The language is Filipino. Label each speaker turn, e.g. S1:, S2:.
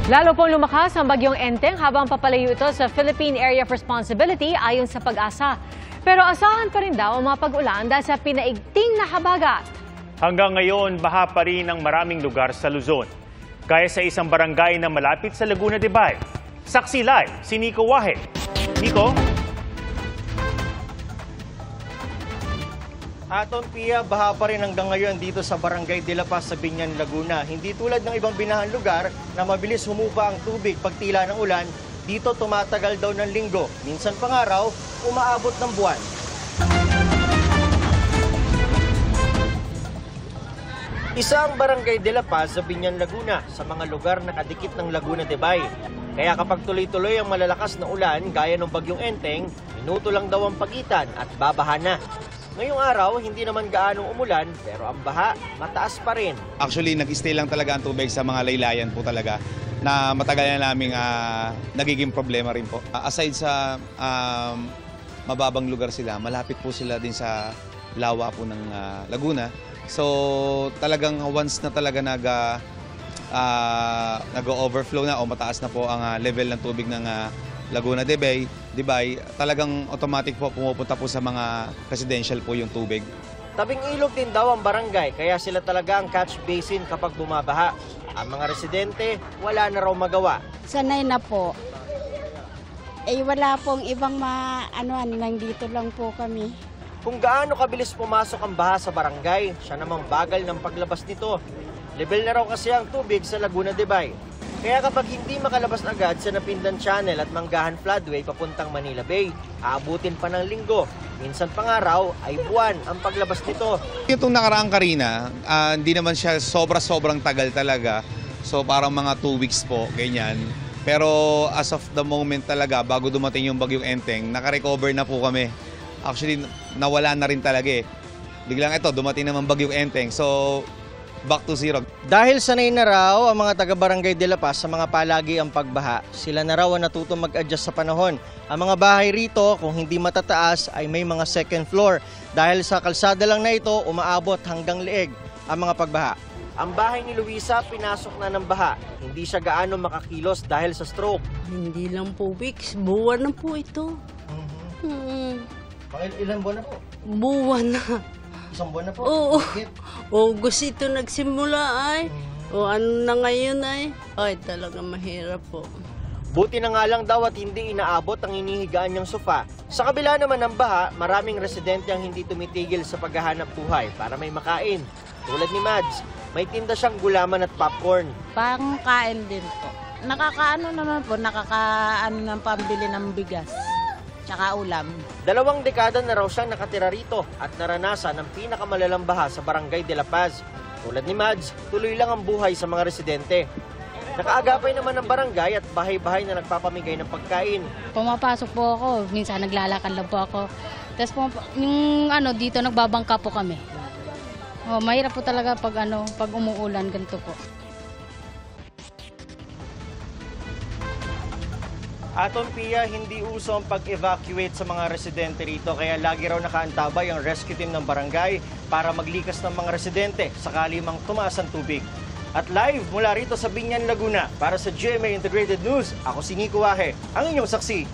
S1: Lalo pong lumakas ang bagyong Enteng habang papalayo ito sa Philippine Area of Responsibility ayon sa Pag-asa. Pero asahan pa rin daw ang mga pag-ulan dahil sa pinaigting na habagat.
S2: Hanggang ngayon, baha pa rin ang maraming lugar sa Luzon. Gaya sa isang barangay na malapit sa Laguna de Bay. Saksi live si Nico Wahe. Nico?
S3: Aton Pia, baha pa rin hanggang ngayon dito sa Barangay de la Paz sa Biñan, Laguna. Hindi tulad ng ibang binahan lugar na mabilis humupa ang tubig pag tila ng ulan, dito tumatagal daw ng linggo. Minsan pang araw, umaabot ng buwan. Isang Barangay de la Paz sa Biñan, Laguna, sa mga lugar na kadikit ng Laguna de Bay. Kaya kapag tuloy-tuloy ang malalakas na ulan, gaya ng bagyong Enteng, minuto lang daw ang pagitan at babaha na. Ngayong araw, hindi naman gaanong umulan, pero ang baha, mataas pa rin.
S4: Actually, nag-stay lang talaga ang tubig sa mga laylayan po talaga na matagal na naming nagiging problema rin po. Aside sa mababang lugar sila, malapit po sila din sa lawa po ng Laguna. So talagang once na talaga nag-overflow na o mataas na po ang level ng tubig ng Laguna de Bay, talagang automatic po pumupunta po sa mga residential po yung tubig.
S3: Tabing ilog din daw ang barangay, kaya sila talaga ang catch basin kapag bumabaha. Ang mga residente, wala na raw magawa.
S5: Sanay na po. Wala pong ibang nandito lang po kami.
S3: Kung gaano kabilis pumasok ang baha sa barangay, siya namang bagal ng paglabas nito. Level na raw kasi ang tubig sa Laguna de Bay. Kaya kapag hindi makalabas agad sa Napindan Channel at Manggahan Floodway papuntang Manila Bay, aabutin pa ng linggo. Minsan pang araw ay buwan ang paglabas nito.
S4: Itong nakaraang Karina, hindi naman siya sobrang tagal talaga. So parang mga 2 weeks po, ganyan. Pero as of the moment talaga, bago dumating yung bagyong Enteng, nakarecover na po kami. Actually, nawala na rin talaga eh. Biglang ito, dumating naman bagyong Enteng. So, back to zero.
S3: Dahil sanay na raw ang mga taga-Barangay de la Paz sa mga palagi ang pagbaha, sila na raw ang natutong mag-adjust sa panahon. Ang mga bahay rito, kung hindi matataas, ay may mga second floor. Dahil sa kalsada lang na ito, umaabot hanggang leeg ang mga pagbaha. Ang bahay ni Luisa, pinasok na ng baha. Hindi siya gaano makakilos dahil sa stroke.
S6: Hindi lang po weeks, buwan na po ito.
S3: Ilan buwan na po?
S6: Buwan na.
S3: Isang buwan na po?
S6: Oo. August ito nagsimula ay. O ano na ngayon ay. Ay talaga mahirap po.
S3: Buti na nga lang daw at hindi inaabot ang inihigaan niyang sofa. Sa kabila naman ng baha, maraming residente ang hindi tumitigil sa paghahanap buhay para may makain. Tulad ni Mads, may tinda siyang gulaman at popcorn.
S5: Pangkain din po. Nakakaano ng pambili ng bigas. Tsaka ulam.
S3: 2 dekada na raw siyang nakatira rito at naranasan ang pinakamalalang baha sa Barangay de la Paz. Tulad ni Mads, tuloy lang ang buhay sa mga residente. Nakaagapay naman ng barangay at bahay-bahay na nagpapamigay ng pagkain.
S5: Pumapasok po ako, minsan naglalakad lang po ako. Tapos yung dito nagbabangka po kami. Mahirap po talaga pag umuulan ganito po.
S3: Aton Pia, hindi uso ang pag-evacuate sa mga residente rito kaya lagi raw nakaantabay ang rescue team ng barangay para maglikas ng mga residente sakali mang tumaas ang tubig. At live mula rito sa Biñan, Laguna para sa GMA Integrated News, ako si Nico Wahe, ang inyong saksi.